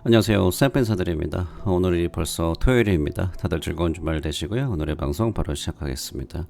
안녕하세요. 쌤pen사들입니다. 오늘이 벌써 토요일입니다. 다들 즐거운 주말 되시고요. 오늘의 방송 바로 시작하겠습니다.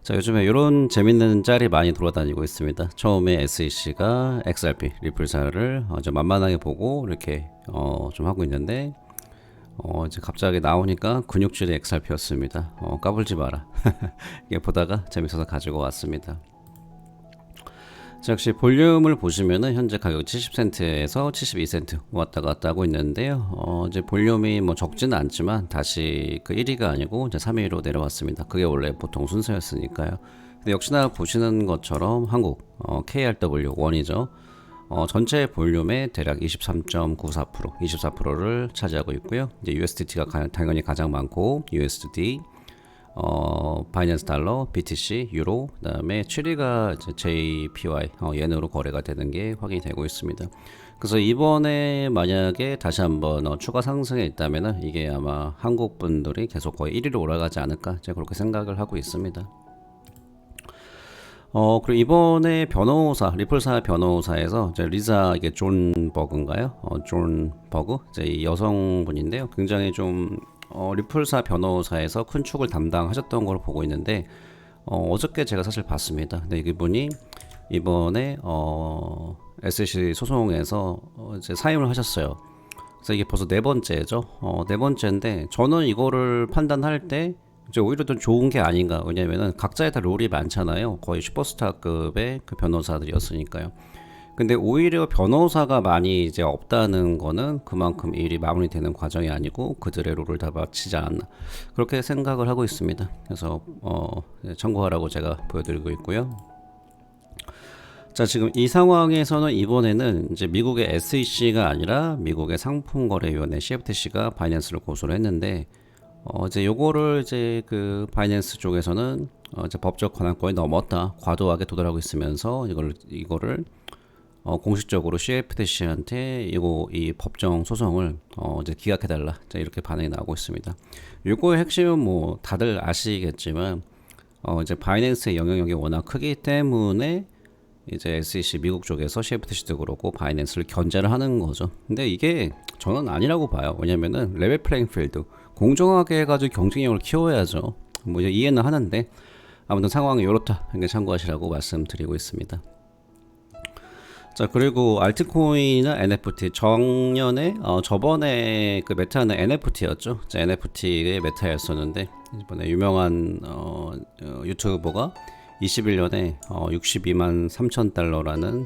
자, 요즘에 이런 재밌는 짤이 많이 돌아다니고 있습니다. 처음에 SEC가 XRP 리플사를 좀 만만하게 보고 이렇게 좀 하고 있는데 이제 갑자기 나오니까 근육질의 XRP였습니다. 까불지 마라. 이게 보다가 재밌어서 가지고 왔습니다. 자, 역시 볼륨을 보시면은 현재 가격이 70센트에서 72센트 왔다 갔다 하고 있는데요. 이제 볼륨이 뭐 적지는 않지만 다시 그 1위가 아니고 이제 3위로 내려왔습니다. 그게 원래 보통 순서였으니까요. 근데 역시나 보시는 것처럼 한국 KRW1이죠. 전체 볼륨의 대략 23.94%, 24%를 차지하고 있고요. 이제 USDT가 당연히 가장 많고 USD, 바이낸스 달러, BTC, 유로, 그다음에 7위가 JPY, 엔으로 거래가 되는 게 확인이 되고 있습니다. 그래서 이번에 만약에 다시 한번 추가 상승에 있다면은 이게 아마 한국 분들이 계속 거의 1위로 올라가지 않을까 제가 그렇게 생각을 하고 있습니다. 그리고 이번에 변호사, 리플사 변호사에서 이제 리자 이게 존 버그인가요? 존 버그, 이제 이 여성분인데요. 굉장히 좀 리플사 변호사에서 큰 축을 담당하셨던 걸로 보고 있는데 어저께 제가 사실 봤습니다. 근데 이분이 이번에 SEC 소송에서 이제 사임을 하셨어요. 그래서 이게 벌써 네 번째죠. 네 번째인데 저는 이거를 판단할 때 이제 오히려 더 좋은 게 아닌가. 왜냐면은 각자의 다 롤이 많잖아요. 거의 슈퍼스타급의 그 변호사들이었으니까요. 근데 오히려 변호사가 많이 이제 없다는 거는 그만큼 일이 마무리되는 과정이 아니고 그들의 롤을 다 마치지 않았나 그렇게 생각을 하고 있습니다. 그래서 참고하라고 제가 보여드리고 있고요. 자, 지금 이 상황에서는 이번에는 이제 미국의 SEC가 아니라 미국의 상품거래위원회 CFTC가 바이낸스를 고소를 했는데 이제 요거를 이제 그 바이낸스 쪽에서는 이제 법적 권한권이 넘었다, 과도하게 도달하고 있으면서 이거를 공식적으로 CFTC한테 이 법정 소송을 이제 기각해달라, 이렇게 반응이 나오고 있습니다. 요거의 핵심은 뭐 다들 아시겠지만 이제 바이낸스의 영향력이 워낙 크기 때문에 이제 SEC 미국 쪽에서 CFTC도 그렇고 바이낸스를 견제를 하는 거죠. 근데 이게 저는 아니라고 봐요. 왜냐면은 레벨 플레잉 필드 공정하게 해가지고 경쟁력을 키워야죠. 뭐 이제 이해는 하는데 아무튼 상황이 이렇다. 이렇게 참고하시라고 말씀드리고 있습니다. 자, 그리고 알트코인이나 NFT 작년에 저번에 그 메타는 NFT였죠. NFT의 메타였었는데 이번에 유명한 유튜버가 21년에 62만 3천 달러라는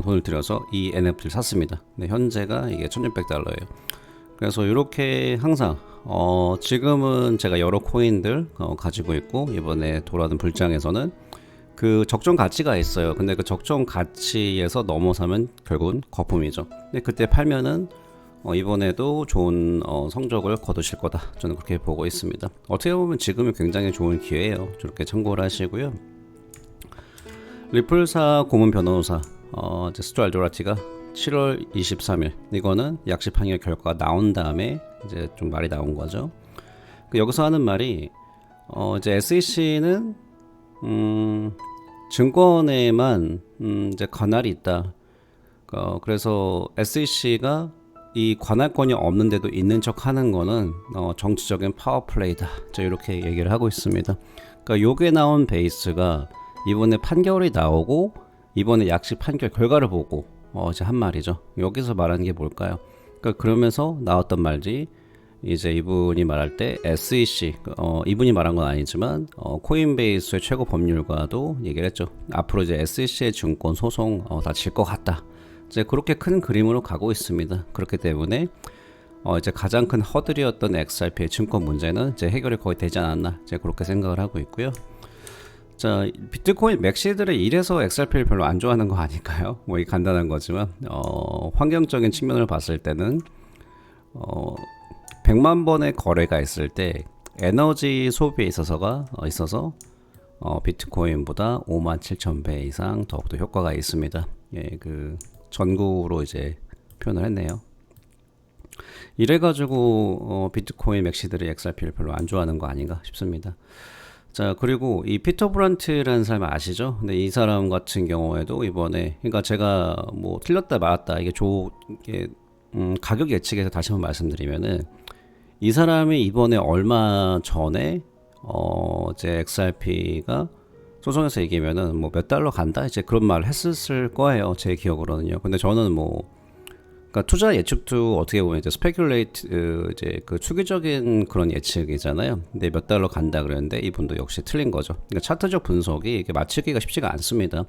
돈을 들여서 이 NFT를 샀습니다. 근데 현재가 이게 1600달러예요. 그래서 이렇게 항상 지금은 제가 여러 코인들 가지고 있고 이번에 돌아온 불장에서는 그 적정 가치가 있어요. 근데 그 적정 가치에서 넘어서면 결국은 거품이죠. 근데 그때 팔면은 이번에도 좋은 성적을 거두실 거다. 저는 그렇게 보고 있습니다. 어떻게 보면 지금이 굉장히 좋은 기회예요. 저렇게 참고를 하시고요. 리플사 고문 변호사 스투 알도라티가 7월 23일 이거는 약식 판결 결과가 나온 다음에 이제 좀 말이 나온 거죠. 여기서 하는 말이 이제 SEC는 증권에만 이제 관할이 있다. 그래서 SEC가 이 관할권이 없는데도 있는 척 하는 거는 정치적인 파워플레이다. 이렇게 얘기를 하고 있습니다. 그러니까 요게 나온 베이스가 이번에 판결이 나오고 이번에 약식 판결 결과를 보고 이제 한 말이죠. 여기서 말하는 게 뭘까요? 그러니까 그러면서 나왔던 말이 이제 이분이 말할 때 SEC 이분이 말한 건 아니지만 코인베이스의 최고 법률가도 얘기를 했죠. 앞으로 이제 SEC의 증권 소송 다 질 것 같다. 이제 그렇게 큰 그림으로 가고 있습니다. 그렇기 때문에 이제 가장 큰 허들이었던 XRP의 증권 문제는 이제 해결이 거의 되지 않았나, 이제 그렇게 생각을 하고 있고요. 자, 비트코인 맥시들의 이래서 XRP를 별로 안 좋아하는 거 아닐까요? 뭐 이 간단한 거지만 환경적인 측면을 봤을 때는 100만 번의 거래가 있을 때 에너지 소비에 있어서 비트코인보다 5만 7천 배 이상 더욱더 효과가 있습니다. 예, 그 전구로 이제 표현을 했네요. 이래가지고 비트코인 맥시들이 XRP를 별로 안 좋아하는 거 아닌가 싶습니다. 자, 그리고 이 피터 브란트라는 사람 아시죠? 근데 이 사람 같은 경우에도 이번에, 그러니까 제가 뭐 틀렸다 맞았다 이게 가격 예측에서 다시 한번 말씀드리면은 이 사람이 이번에 얼마 전에 이제 XRP가 소송에서 얘기하면은 뭐 몇 달러 간다 이제 그런 말을 했었을 거예요. 제 기억으로는요. 근데 저는 뭐 그러니까 투자 예측도 어떻게 보면 이제 스페큘레이트 이제 그 추기적인 그런 예측이잖아요. 근데 몇 달러 간다 그랬는데 이분도 역시 틀린 거죠. 그러니까 차트적 분석이 이게 맞추기가 쉽지가 않습니다.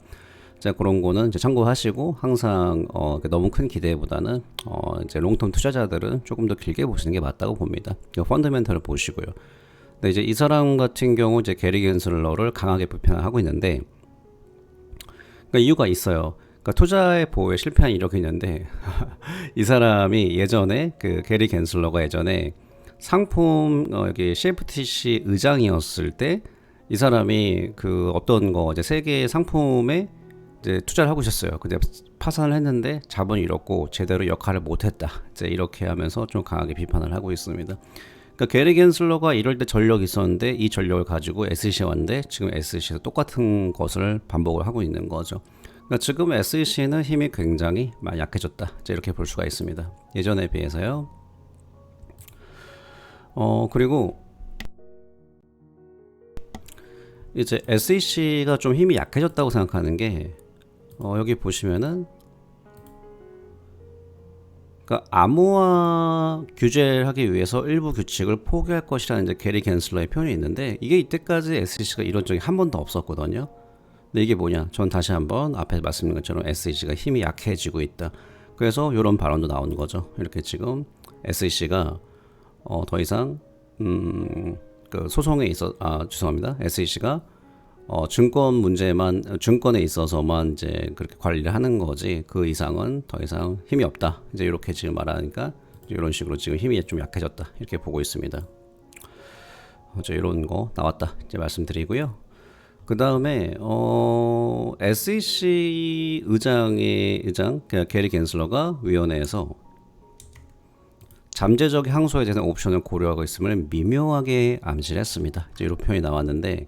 자, 그런 거는 이제 참고하시고 항상 너무 큰 기대보다는 이제 롱텀 투자자들은 조금 더 길게 보시는 게 맞다고 봅니다. 펀더멘털을 보시고요. 근데 이제 이 사람 같은 경우 이제 게리 겐슬러를 강하게 비판하고 있는데 그러니까 이유가 있어요. 그러니까 투자의 보호에 실패한 이력이 있는데 이 사람이 예전에 그 게리 겐슬러가 예전에 상품 여기 CFTC 의장이었을 때 이 사람이 그 어떤 거 이제 세계 상품에 이제 투자를 하고 있었어요. 근데 파산을 했는데 자본이 잃었고 제대로 역할을 못했다. 이제 이렇게 하면서 좀 강하게 비판을 하고 있습니다. 그러니까 게리 겐슬러가 이럴 때 전력이 있었는데 이 전력을 가지고 SEC에 왔는데 지금 SEC에서 똑같은 것을 반복을 하고 있는 거죠. 그러니까 지금 SEC는 힘이 굉장히 많이 약해졌다. 이제 이렇게 볼 수가 있습니다. 예전에 비해서요. 그리고 이제 SEC가 좀 힘이 약해졌다고 생각하는 게 여기 보시면은 그러니까 암호화 규제를 하기 위해서 일부 규칙을 포기할 것이라는 이제 게리 겐슬러의 표현이 있는데 이게 이때까지 SEC가 이런 적이 한 번도 없었거든요. 근데 이게 뭐냐? 전 다시 한번 앞에 말씀드린 것처럼 SEC가 힘이 약해지고 있다. 그래서 이런 발언도 나오는 거죠. 이렇게 지금 SEC가 더 이상 그 소송에 있어 죄송합니다. SEC가 증권 문제만 증권에 있어서만 이제 그렇게 관리를 하는 거지 그 이상은 더 이상 힘이 없다. 이제 이렇게 지금 말하니까 이런 식으로 지금 힘이 좀 약해졌다. 이렇게 보고 있습니다. 이제 이런 거 나왔다. 이제 말씀드리고요. 그 다음에 SEC 의장 게리 겐슬러가 위원회에서 잠재적 항소에 대한 옵션을 고려하고 있음을 미묘하게 암시를 했습니다. 이제 이런 표현이 나왔는데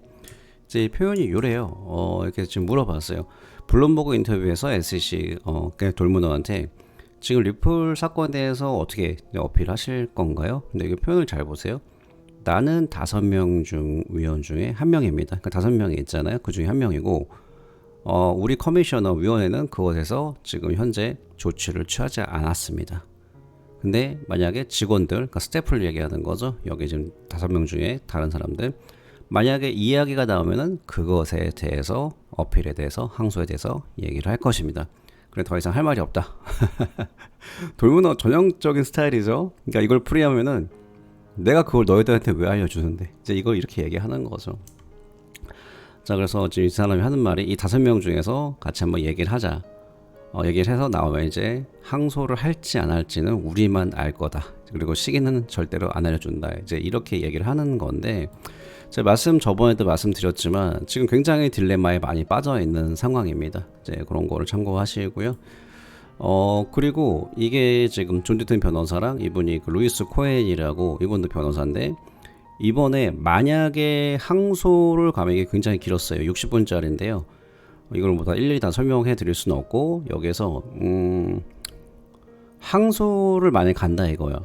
이제 이 표현이 이래요. 이렇게 지금 물어봤어요. 블룸버그 인터뷰에서 SEC 돌문어한테 지금 리플 사건에 대해서 어떻게 어필하실 건가요? 근데 이 표현을 잘 보세요. 나는 5명 중 위원 중에 한 명입니다. 그러니까 5명이 있잖아요. 그 중에 한 명이고 우리 커미셔너 위원회는 그것에서 지금 현재 조치를 취하지 않았습니다. 근데 만약에 직원들, 그러니까 스태프를 얘기하는 거죠. 여기 지금 5명 중에 다른 사람들 만약에 이야기가 나오면은 그것에 대해서 어필에 대해서 항소에 대해서 얘기를 할 것입니다. 그래 더 이상 할 말이 없다. 돌문어 전형적인 스타일이죠. 그러니까 이걸 풀이하면은 내가 그걸 너희들한테 왜 알려주는데 이제 이걸 이렇게 얘기하는 거죠. 자 그래서 지금 이 사람이 하는 말이 이 5명 중에서 같이 한번 얘기를 하자. 얘기를 해서 나오면 이제 항소를 할지 안 할지는 우리만 알 거다. 그리고 시기는 절대로 안 알려준다. 이제 이렇게 얘기를 하는 건데 제가 저번에도 말씀드렸지만 지금 굉장히 딜레마에 많이 빠져 있는 상황입니다. 이제 그런 거를 참고하시고요. 그리고 이게 지금 존 디튼 변호사랑 이분이 그 루이스 코엔이라고 이분도 변호사인데 이번에 만약에 항소를 가면 이게 굉장히 길었어요. 60분짜리인데요. 이걸 뭐 다 일일이 다 설명해 드릴 수는 없고 여기서 항소를 만약에 간다 이거예요.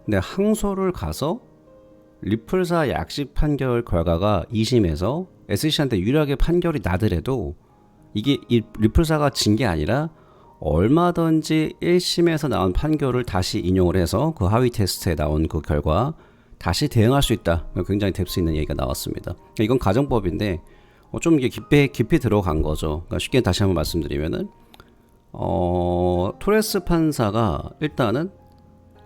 근데 항소를 가서 리플사 약식 판결 결과가 2심에서 SEC한테 유리하게 판결이 나더라도 이게 이 리플사가 진 게 아니라 얼마든지 1심에서 나온 판결을 다시 인용을 해서 그 하위 테스트에 나온 그 결과 다시 대응할 수 있다. 굉장히 뎁스 있는 얘기가 나왔습니다. 이건 가정법인데 좀 이게 깊이 들어간 거죠. 그러니까 쉽게 다시 한번 말씀드리면은 토레스 판사가 일단은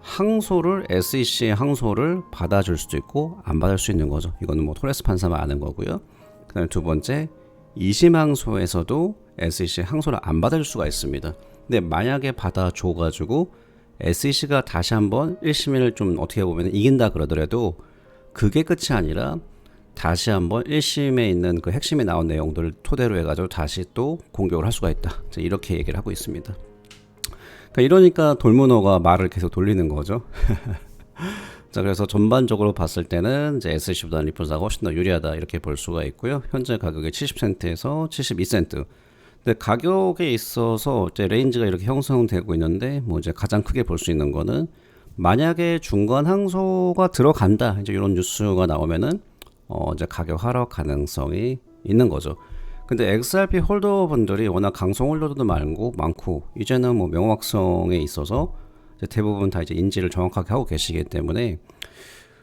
항소를 SEC의 항소를 받아줄 수도 있고 안 받을 수 있는 거죠. 이거는 뭐 토레스 판사만 아는 거고요. 그다음에 두 번째 2심 항소에서도 SEC 항소를 안 받을 수가 있습니다. 근데 만약에 받아줘 가지고 SEC가 다시 한번 1심을 좀 어떻게 보면 이긴다 그러더라도 그게 끝이 아니라 다시 한번 1심에 있는 그 핵심에 나온 내용들을 토대로 해가지고 다시 또 공격을 할 수가 있다. 이렇게 얘기를 하고 있습니다. 그러니까 이러니까 돌문어가 말을 계속 돌리는 거죠. 자, 그래서 전반적으로 봤을 때는 이제 SEC보다는 리플사가 훨씬 더 유리하다 이렇게 볼 수가 있고요. 현재 가격이 70센트에서 72센트. 근데 가격에 있어서 이제 레인지가 이렇게 형성되고 있는데 뭐 이제 가장 크게 볼 수 있는 거는 만약에 중간 항소가 들어간다 이제 이런 뉴스가 나오면은 이제 가격 하락 가능성이 있는 거죠. 근데 XRP 홀더분들이 워낙 강성 홀더도 많고 이제는 뭐 명확성에 있어서 이제 대부분 다 이제 인지를 정확하게 하고 계시기 때문에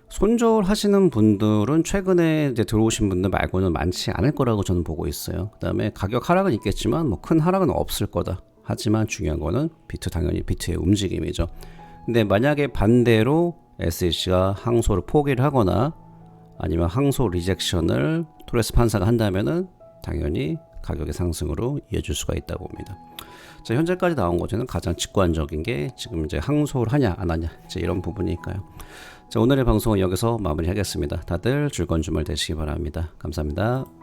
손절하시는 분들은 최근에 이제 들어오신 분들 말고는 많지 않을 거라고 저는 보고 있어요. 그다음에 가격 하락은 있겠지만 뭐 큰 하락은 없을 거다. 하지만 중요한 거는 당연히 비트의 움직임이죠. 근데 만약에 반대로 SEC가 항소를 포기를 하거나 아니면 항소 리젝션을 토레스 판사가 한다면은 당연히 가격의 상승으로 이어질 수가 있다고 봅니다. 자, 현재까지 나온 것에는 가장 직관적인 게 지금 이제 항소를 하냐 안 하냐 이제 이런 부분이니까요. 자, 오늘의 방송은 여기서 마무리하겠습니다. 다들 즐거운 주말 되시기 바랍니다. 감사합니다.